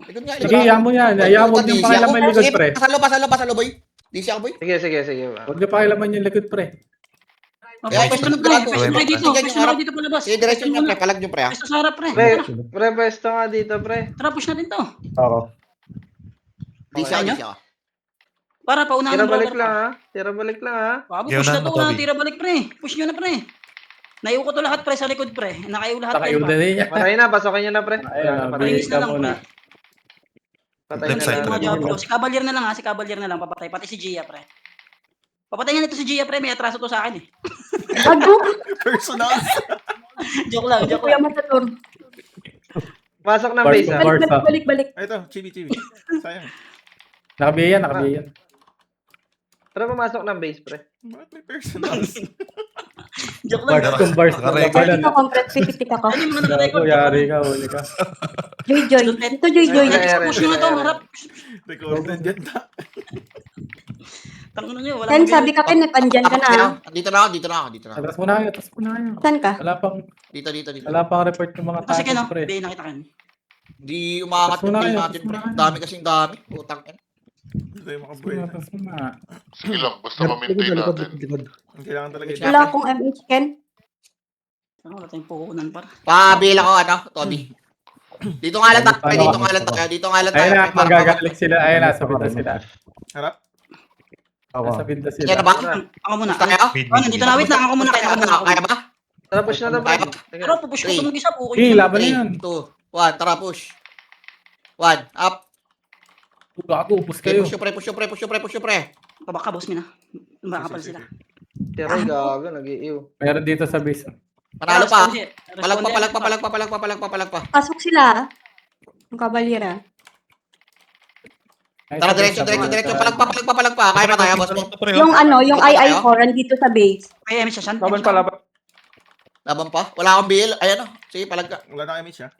Likod nga. Sige, yan mo yan. Ayaw mo yung pakilaman yung likod, pre. Pasalo, boy. Di siya, boy. Sige. Huwag niyo pakilaman yung likod, pre. Kaya, Pwesto na, pre. Pwesto na dito. Sige, Pwesto na dito palabas. Sige, diretso nyo, pre. Palag nyo, pre, ha? Pwesto sa harap, pre. Pre, pwesto nga dito, pre. Tara, push natin to. Oo. Di siya. Para paunahan Tira ng balik brawler. lang ha. Tira balik lang ha. Bago, Yun push na na, to, Toby. tira balik, pre. Push nyo na, pre. Naiuko ko to lahat, pre, sa likod, pre. Nakaiu lahat, pre. Nakaiulan na niya. Patay na, pasokin nyo na, pre. Ayun, Patay bilis ka lang, muna. Patay Left na. side, Mga pre. Diablo. Si Cavalier na lang, ha. Si Cavalier na lang, papatay. Pati si Gia, pre. Papatay nga nito si Gia, pre. May atraso to sa akin, eh. Bago, Personal. Joke lang. Kuya Matador. Pasok ng Bars base to ha. bars, ha. Balik. Ay, ito. Chibi. Sayang. Nakabiyan. Tara pumasok ng base, pre. Bakit may personal? Joke lang. Bars to bars. Nakarecord. Party ko, compress, pipitika ko. Ano yung mga naka-record? Yari ka, huli ka. Joy. Ito, Joy. Push nyo na to, harap. Recorded yan ta. Tangan nyo, wala Ken, mag- sabi ka, Ken, nandyan ka na. Dito na ako. Tapos muna kayo. Saan ka? Dito. Wala pang report ng mga Kasi Ken, tatas, no? pre. Hindi, nakita Ken. Di umangat Tapos yung muna kill kayo, natin, tapos pre. muna kayo. Dami kasing dami. Putang ina. Hindi tayo makabuhay. Tapos muna. Sige lang, basta ma-maintain natin. Ang kailangan talaga ito. Wala akong MH, Ken. Wala tayong puhunan, par. Pabila ko, Toby. Dito nga lang tayo. Ayun na, manggagaling sila. Ayun na, sa binda sila. Harap. Nasa binda Kaya sila. na ba? Ako muna. Gusto kayo? Oh, nandito na. Wait lang. Ako muna. Kaya ba? Tara, push na pre. Kaya. Pero pupush ko Three. ito mag-isa po. Eh, laban na 3, yan. 2, 1. Tara, push. 1, up. Gago, upos Okay, kayo. push yung pre. Kabaka, boss min ah. Makakapal sila. Si Ray, gago, nag-iiw. Meron dito sa base. Manalo pa. Responder. Palag pa. Pasok sila. Ang kabalira. Ay, Tara, sa base, diretso. Palag pa. Kaya na tayo, boss. Yung ano, yung Tayo? II4 andito sa base. Ay, MS siya, Shan. Laban pa, laban. Laban pa. Wala akong BL. Ayan o. Sige, palag ka. Wala na image, ha?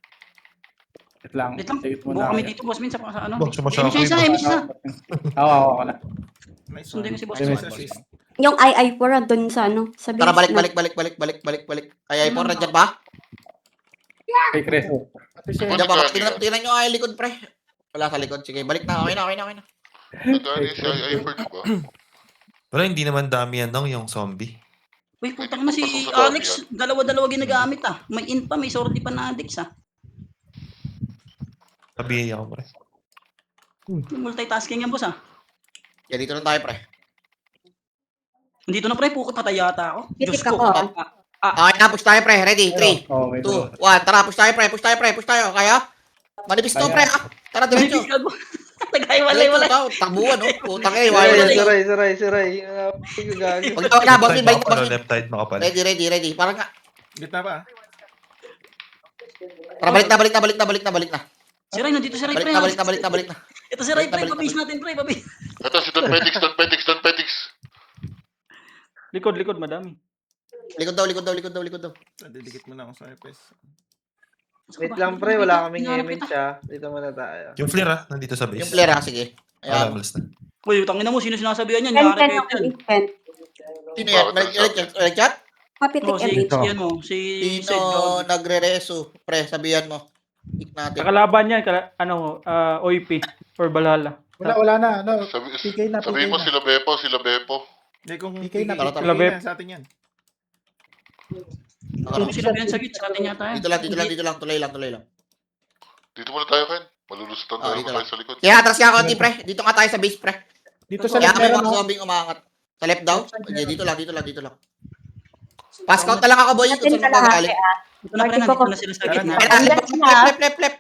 Wait lang. Wait lang. Wait mo Buo na. kami dito, boss min, sa ano. Boss, sumasama MS isa, MS isa. Oo, na. Nice Sundin one. ko si boss. Nice Assist. Yung II4 andun sa ano, sa base. Tara, balik. na- Ay, iPhone, nandiyan ba? Fake reso. Nandiyan ba? Tingnan nyo ay likod, pre. Wala sa likod. Sige, balik na. Okay na. Nadali si I4, di ba? Wala, hindi naman dami yan nung yung zombie. Uy, putang na si Pasok sa dami Alex. Dalawa-dalawa ginagamit ah. May in pa, may sorti pa na Alex ah. Sabihin ako, pre. Multitasking yan, boss ah. Yan, dito na tayo, pre. Dito na pre, pukot patay yata ako. Titik Diyos ko. ako. Okay na, push tayo, pre. Ready? 3, Okay. 2, 1. Tara, push tayo, pre. Push tayo. Kaya? Manipis to, pre, ha? Tara, diretso. Tagay, walay. Takbuhan, no? Putang eh. Si Ray. Gago. Huwag na, boss. Side Balik na, makapal, boss. left side makapal. Ready. Parang nga. Gitna pa, ha? Tara, balik na. Si Ray, nandito si Ray pre. Balik na. Ito si Ray pre, Balik. pabase natin pre, pabase. Ito si Don Petix. Likod, madami. Likod daw. Didikit mo na ako sa FPS. Wait lang pre, wala kaming image ha. Dito muna tayo. Yung flare, nandito sa base. Yung player, ha? Sige. Wala, Ayan. malas na. Uy, utangin na mo, sino sinasabihan yan? 10 Yari 10 kayo ako dyan. is 10. Sino yan? Ulit chat? Mapitik Oh, si, image. si ano, si Sid. Sino nagre-reso? Pre, sabihan mo. Pick natin. Kakalaban yan, OIP or Valhalla. Wala na. No, Sabi, PK na, sabihin mo PK sila Bepo. Hindi, kung PK na. PK Tara. yan, sa atin yan. Ano sinabihan sa git? Sa atin yata yan. Dito lang. Tuloy lang. Dito muna tayo, Ken. Malulusutan tayo dito tayo lang. sa likod. Kaya atras ka konti, pre. Dito nga tayo sa base, pre. Dito sa Kaya left kami meron mga no? zombie umangat. Sa left daw? Hindi, dito lang. Pass count na lang ako, boy. Kung Natin saan kalahati magagaling. ah. Dito na pre, nandito na sila sa gitna. Left.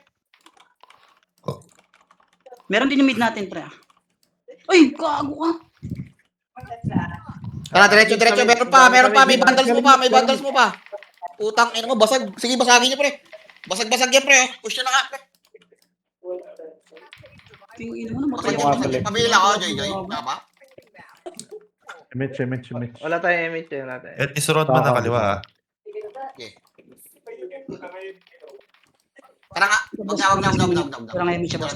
Meron din yung mid natin pre. Uy, gago ka. Tara, diretso. Meron pa. May bundles mo pa. Putang ina mo, basag. Sige, basagin niyo, pre. Basag yan, pre. Oh. Push nyo na nga, pre. Tingin mo na Basag matay yan. ako. Pabili lang ako, Joy. Tama? Image. Wala tayong image eh, wala tayo. At isurod mo na kaliwa, ha? Tara nga. Wag na. Wala nga yung siya boss.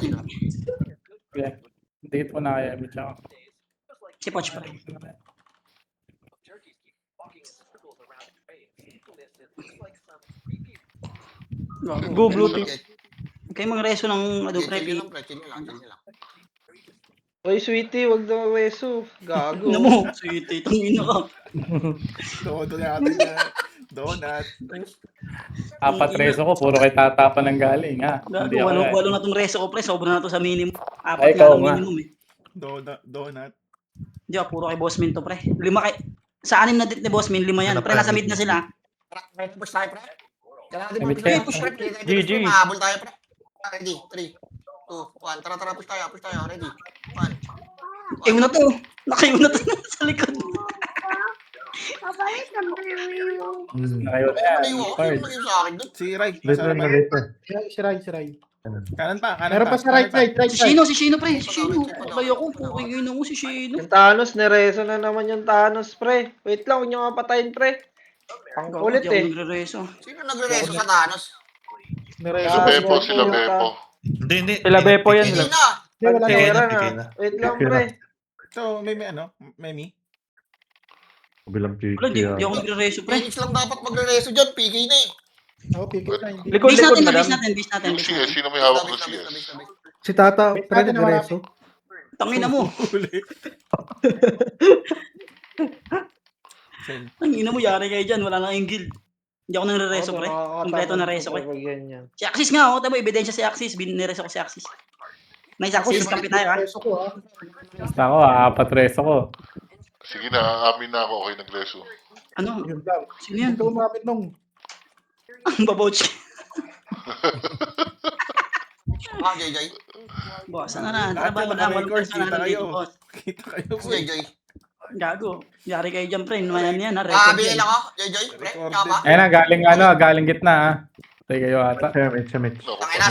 Dito ko na kaya image ako. Si Poch pre. Go, blue team. Okay, mga reso ng ano pre. Chill lang. Oy, sweetie, wag daw reso. Gago. Ano mo? Sweetie, tangina ka. Donut. Apat reso ko, puro kay tatapa ng galing, ha? Hindi Gago, ako. walo na tong reso ko pre. Sobra na to sa minimum. Ay, 4 ikaw na nga. minimum eh. Donut. Hindi ako, puro kay Bossmin to pre. 5 kay... Sa 6 na dit ni Bossmin, 5 yan. Pre, nasa mid na sila. Tara, may push tayo, pre. Kailangan din Image mag-push, kayo. push, pre. GG. Mahabol tayo, pre. Ready, 3, 2, 1. Tara, push tayo. Ready, 1. Kayo na to. Nakayo na to sa likod. Ngayon na yan. Card. Sa akin doon. Si Ray. Later Sa na harapan. later. Si Ray. Kanan pa. Meron pa sa right side. Si Shino pre. Si Shino. Kaya ko, puking ino mo si Shino. Yung Thanos, nireso na naman yung Thanos, pre. Wait lang, huwag nyo nga patayin, pre. Pang kulit Hindi ako eh. nagre-reso. Sino nagre-reso sa Thanos? Sila Bepo. Hindi. Sila Bepo yan. Hindi Sila. na. Wala na. Pera PK na. na. Wait lang, pre. So, may ano? May me? Wala, hindi ako nagre-reso pre. Phoenix lang dapat magre-reso dyan. PK na eh. Oo, PK na. Hindi. Likod, Base natin, madami. base natin. Yung CS, sino may hawak ng CS? Si Tata, pre, nagreso. Tangina mo. Huli. Send. Tangina mo, yari kayo dyan. Wala na kayong guild. Hindi ako nagre-reso pre. Kompleto na reso ko. Pag ganyan. Si Axis nga, oh. Tama, ebidensya si Axis. Binireso ko si Axis. Nice Axis, kampi tayo ha. Reso ko, ha? Basta ako, apat reso ko. Sige na, aamin na ako. Okay, nagreso. Ano? Yun lang. Sino yan? Ito umapit nung. Ang babouch. Ah, JJ. Boss, ano na? Lahat Trabaho yung na. mga record, Walang personal kita na dito, kayo. boss. Kita kayo Si po eh. JJ. Gago. Yari kayo dyan, pre. Mayan yan, ha? Ah, Record bilhin yan. ako. JJ, pre. Tsaka ba? Ayun na, galing gitna ah. Tayo kayo ata. Tangina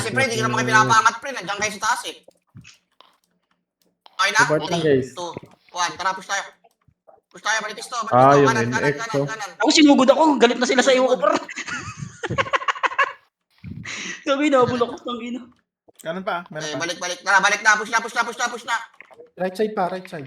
si pre, di ka naman kayo pinapangat pre. Nandiyan kayo sa taas eh. Okay na? Support lang, 3, guys. 2, 1. Tara, push tayo. Push tayo, manitis to. Yun, Kanan, kanan, NX, kanan, oh. kanan. Ako sinugod ako. Galit na sila sa iyo, Cooper. Sabi na, bulok ko tang ino. Kanan pa, meron Okay, pa. balik, balik. Tara, balik na. Push na, push na, push na, push na. Right side pa, right side.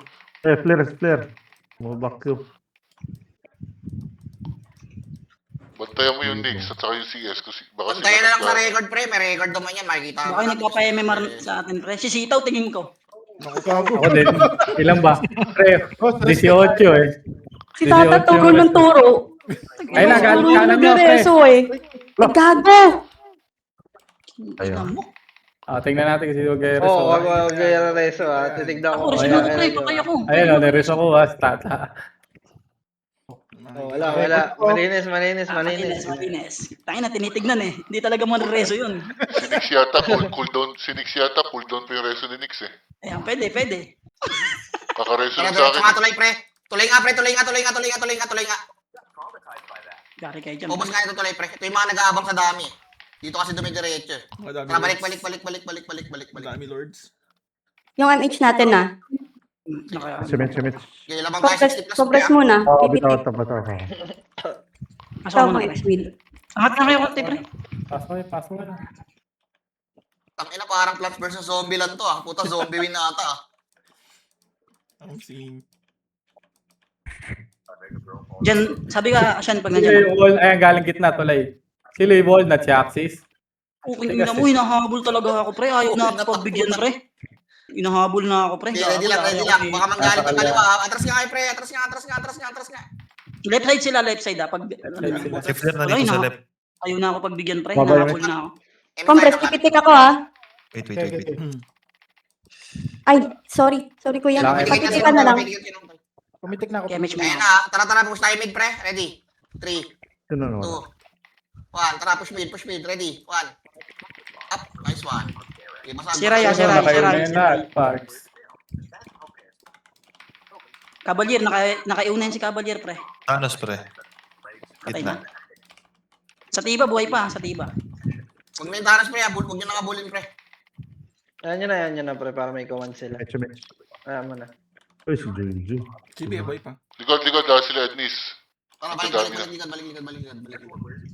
Bantayan mo yung Knicks at saka yung CS kasi baka sila Puntayan na lang sa nagka- record pre. May record naman yan. Makikita Baka yung nagpapa-MMR sa atin, pre. Si Sitaw, tingin ko. Gago. Ako din. Ilan ba? Pre, 18 eh. Si Tata turo ng turo. Ay na, Turo kanan ng nyo, pre. Reso eh. Gago! Ayun. Tingnan natin kasi yung Guerrero. Oo, wag Reso ah. Titignan Ako, ko. sinugod, pre. Patay ako. Ayun, Nereso ko ha, Tata. Wala. Malinis. Malinis. Tangin na, tinitignan eh. Hindi talaga marireso yun. Si Knicks yata cooldown pa yung reso ni Knicks eh. Ayan, pwede. Kakareso Tara, lang sa diretso akin. nga tuloy pre. Tuloy nga pre, tuloy nga. Gari kayo dyan. Ubus nga ito tuloy pre. Ito yung mga nag-aabang sa dami. Dito kasi dumidiretso. Madami Tara, balik. Madami lords. Yung MH natin na. Okay, labang tayo 60 plus pre. Compress muna. Pipitik. Pasok Ikaw mo mo na, pre. X-Wheel. Angat na kayo, konti, pre. Pass mo na. Tangina parang Plants versus Zombie lang to ah. Puta zombie win na ata ah. Ang si... Diyan, sabi ka, Ashan, pag Sila nandiyan. yung wall, ayan, galing gitna, tulay. Sila yung wall na si Axis. Okay, ina mo, hinahabol talaga ako, pre. Ayaw na ako pagbigyan, pre. Hinahabol na ako, pre. Okay, ready lang. Baka manggaling ka kaliwa. Atras nga kayo pre. Atras nga. Left side sila, left side, pag... Si Flair na dito sa left. Ayaw na ako pagbigyan, pre. Hinahabol na ako. Compress, pipitik ako ah. Wait. Ay, sorry. Sorry kuya. Wala kayo. Papitik ka na lang. Pumitik na ako. Kaya match mo Ayan na. na. Tara, push tayo mid pre. Ready? 3, 2, 1. Tara, push mid. Ready? 1. Up. Nice one. Okay, masag. Si Raya, si Raya. Kayo na yun lahat, Parks. Cavalier, nakaiuna yun si Cavalier, pre. Thanos, pre. Patay Gitna. na. Sa tiba, buhay pa. Sa tiba. Huwag na yung taras pre. Huwag nyo nakabulin pre. Yan yun na pre, para may kawan sila. Ayan mo na. Chibi, boy pa. Likod sila Ednis. Tara, balik.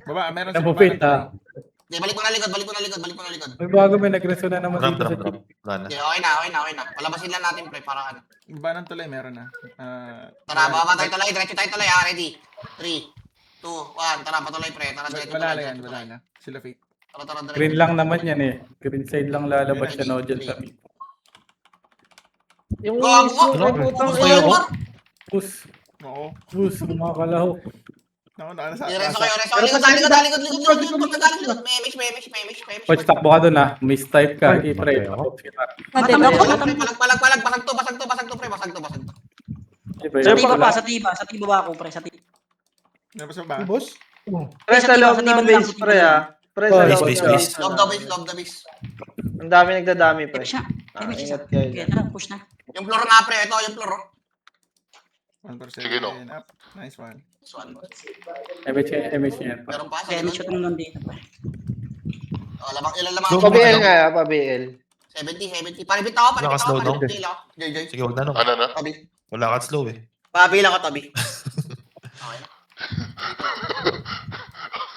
Baba, meron Napupit ha. Okay, balik mo na likod. May bago may nagreso na naman Drop. dito sa chip. Wala na. Okay, okay na. Palabasin lang natin pre para ano. Baba ng tulay, meron na. Tara, bababa tayo tuloy. Diretso tayo tuloy. Ready? 3, 2, 1. Tara, patuloy pre. Tara, diretso Wala tuloy. na yan. Sila fake. Tara, diretso. Green lang naman yan eh. Green side lang lalabas siya no dyan sa mid. Yung Gago ka. ay putang Gusto ina. yun, Mar? Push. Oo. Push, mga kalahok. Nasa... Diretso kayo. Likod. Coach, takbo ka dun ah. Miss type ka. Pre. Madin ako. Palag. Basag to pre. Sa tiba pa, sa tiba ba ako, pre. Sa tiba. Nabas ba? Boss? Pre sa loob ng base pre ah. Pre sa loob ng Base. base. Love the base. Ang dami nagdadami pre. Kaya siya. Kaya match isa. Ingat kayo Okay, dyan. tara, push na. Yung floor na pre. Ito yung floor. 1%. Sige, no. Up. Nice one. MH yan. Meron pa sa Kaya match likod. itong nandito, pre. Ilan lamang. Pa-BL nga pa BL. 70. Paribit ako. Nakaslow, no? JJ. Sige, wag na no. Ano na? Tabi. Wala ka slow eh. Papila ko tabi. Okay na.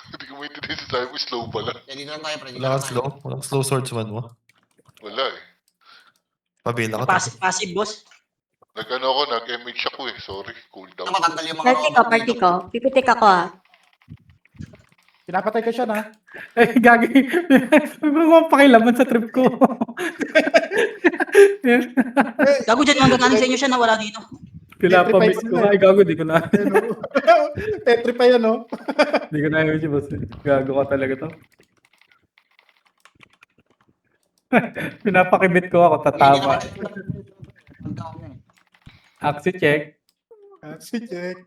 Hindi ko maintindihan sa sabi mo, slow pala. Dito lang tayo pre. Wala ka slow. Walang slow swordsman mo. Wala eh. Pabila ka. Passive, boss. Nag-ano ako, nag-MH ako eh. Sorry, cool down. Matanggal yung mga Party ko. Pipitik ako ah. Pinapatay ka siya na. Ay, gagi. Huwag pakilaman sa trip ko. Gago dyan, mga gagaling sa inyo siya na wala dito. Pinapamiss ko. Ay, gago. Di ko na. Petri pa yan, no? Di ko na yun siya, boss. Gago ka talaga to. Pinapakibit ko ako. Tatama. Axie check. Si Jack.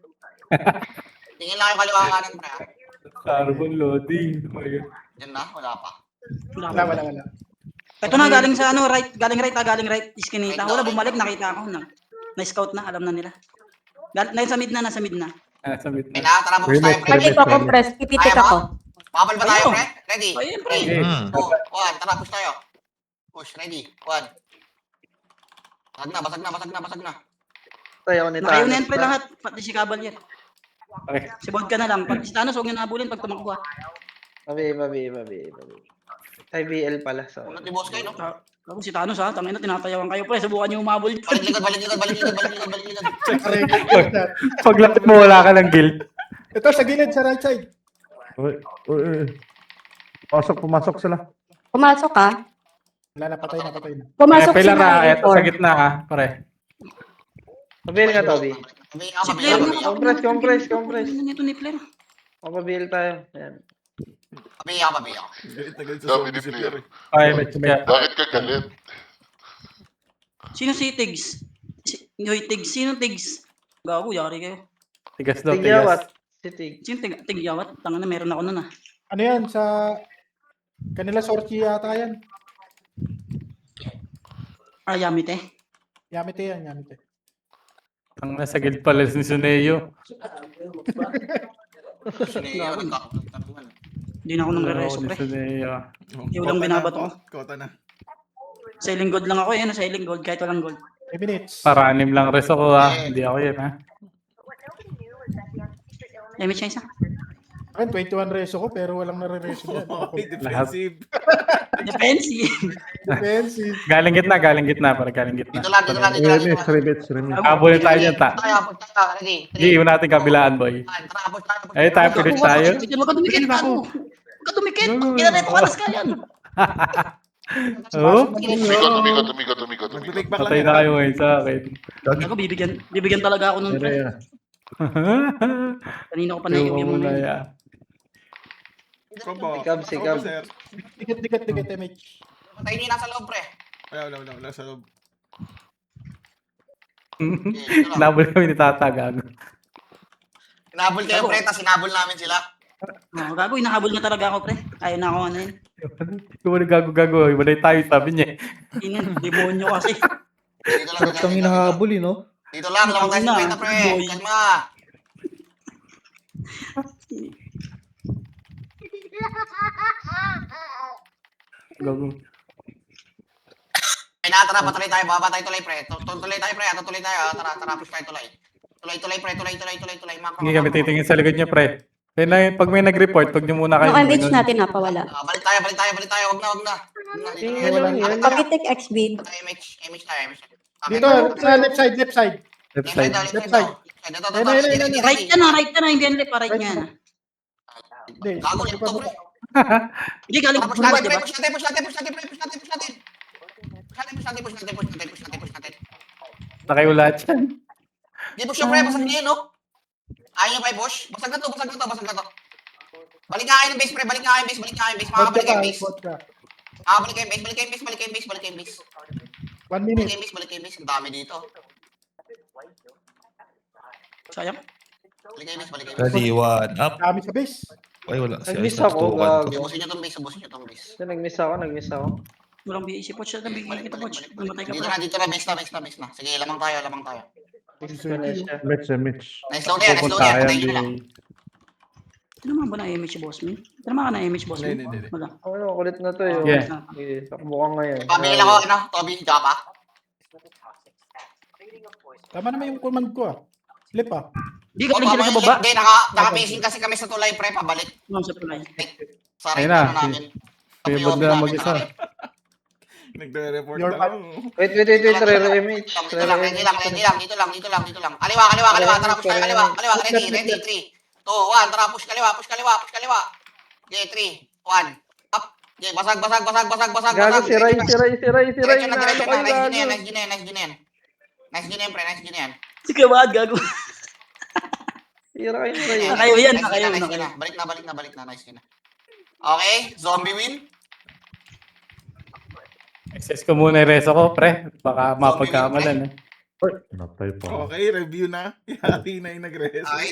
Tingin lang yung kaliwa kanan, pre. Carbon loading. Oh my God. Yan na, wala pa. Wala. Ito na, galing sa ano, right. Galing right. Iskinita. Wala, bumalik, nakita ako. Na-scout na, alam na nila. Nasa mid na. Sa mid. May tara mo tayo, pre. Pag ito compress, pipitik Kaya mo? ako. Makapal ba tayo, Ayun. pre? Ready? Ayun, pre. 3, 2, 1. Tara, push tayo. Push, ready. 1. Basag na. Tayo ni Nakayaw na Thanos. yan, pre, lahat. Pati si Cavalier. Okay. Si Vodka na lang. Pag si Thanos, huwag niya nabulin pag tumakbo. Babi. Ay, BL pala. Sorry. Unat ni boss kayo, no? Ako si Thanos ha, tangina tinatayawan kayo pre, subukan niyo umabol dyan. Balik likod. Paglapit mo, wala ka ng guild. Ito sa gilid, sa right side. Pumasok sila. Pumasok ka. Wala na, patay na. Pumasok Pila sila. na, eto sa gitna ha, pare. Mabil nga, Toby. Si Flair Compress. Nito ni Flair. Mapabil tayo. Yan. Pabi ako. Galit na galit sa Sabi zombie ni si Flair. Pierre. Okay, medyo kaya. Bakit ka galit? Sino si Tigs? Hoy Tigs, sino Tigs? Gago, yari kayo. Tigas daw, tigas. Tigyawat. Si Tig. Sino Tigyawat? Tangina, meron ako nun ah. Ano yan, sa... Kanila sorti yata yan. Yamite. Yamite yan. Ang nasa guild pala ni Suneo. Hindi na ako nang rereso Ni pre. Suneo. Yung lang binabato ko. Kota na. Sailing gold lang ako, yan sailing gold, kahit walang gold. 3 minutes. Para anim lang reso ko ha. Hindi ako yan ha. Damage siya isa. Akin, 21 reso ko, pero walang nare-reso yan. Okay, defensive. Defensive. Defensive. Galing gitna, para galing gitna. Dito lang. Habulin tayo dyan, ta. Push tayo, ready. Hindi, iwan natin kabilaan, boy. Tara, push tayo. Eh, tayo, pilit tayo. Huwag ka dumikit, gago. Huwag ka dumikit. Kinareto ka, nas ka yan. Oh, Tumikot. Mag-take back lang patay yan. na kayo ngayon sa akin. Gago, bibigyan talaga ako nun pre. Kanina ko pa na yung muna mga yun. yan. Combo. Sikab. Combo, sir. Dikit, MH. Patay niyo nasa loob, pre. Wala sa loob. Nabul kami ni Tata, gago. Hinabol kayo, pre, tapos hinabol namin sila. Gago, inahabol niya talaga ako pre. Ayaw na ako ano yun. Kung ano gago, ibalay tayo, sabi niya. Tingin, demonyo kasi. Dito lang. no? Dito lang, lamang tayo sa Na, kwenta, pre. boy. Kalma. Gago. Ay na, tara, patuloy tayo. Baba tayo tuloy, pre. Tuloy tayo, pre. Tuloy tayo. Tara, push tayo tuloy. Tuloy, pre. Tuloy. Macro. Hindi kami titingin sa likod niya, pre. Pag may nag-report, pag niyo muna kayo. Yung MH natin napawala. Balik tayo. Wag na. Dito. Pakitik XB. MH tayo. Dito, sa left side. Left side. Right ka na, hindi yan left, right niya na. Hindi. Gago, left to, pre. Hindi, galing Push buwa, natin, di pre. ba? Push natin. Nakayo lahat yan. Di push yung pre, basag niya, no? Ayaw niya pa i-push. Basag na to. Balik nga kayo ng base, pre. Balik nga kayo ng base. Makabalik kayo ng base. Balik kayo ng base. 1 minute. Balik kayo ng base. Ang dami dito. Sayang. Balik kayo ng base. Ready, one, up. Dami sa base. Ay, wala. Si Nag-miss Ice ako, natutukan ko. gago. Ubusin nyo tong base. Nag-miss ako. Walang BAC po siya, nabigyan kita po siya. Namatay ka Dito pa. na. Base na. Sige, lamang tayo. Disconnect siya. Nice load yan. Patayin nyo lang. Tinamaan ba na MH boss man? Tinamaan ka na MH boss man? Hindi. Wala. Ano, kulit na to yun. Yeah. Sige, takbo ka ngayon. Pabili ako, Toby, Japa. Tama naman yung command ko Di Flip galing sila sa baba. Hindi, naka-basing kasi kami sa tulay, pre. Pabalik. Ma'am sa tulay. Sa Ayun right na, na namin. Kuya Bod na mag-isa. Nagre-report Your na. Wait, rare image. Dito lang. Kaliwa. Tara, push tayo, kaliwa. Ready, 3, 2, 1. Tara, push kaliwa. Okay, 3, 1. Up. Okay, basag. Gago, si Ray. Diretso na. Inaano kayo, gago. Nice gin yan, pre. Si Kabad, gago. Sira kayo ni Ray. Nakayo yan, Nice nakayo. gin na. Balik na. Nice gin na. Okay, zombie win. Access ko muna yung reso ko, pre. Baka mapagkamalan eh. Okay, review na. Yari na yung nag-rest. Okay.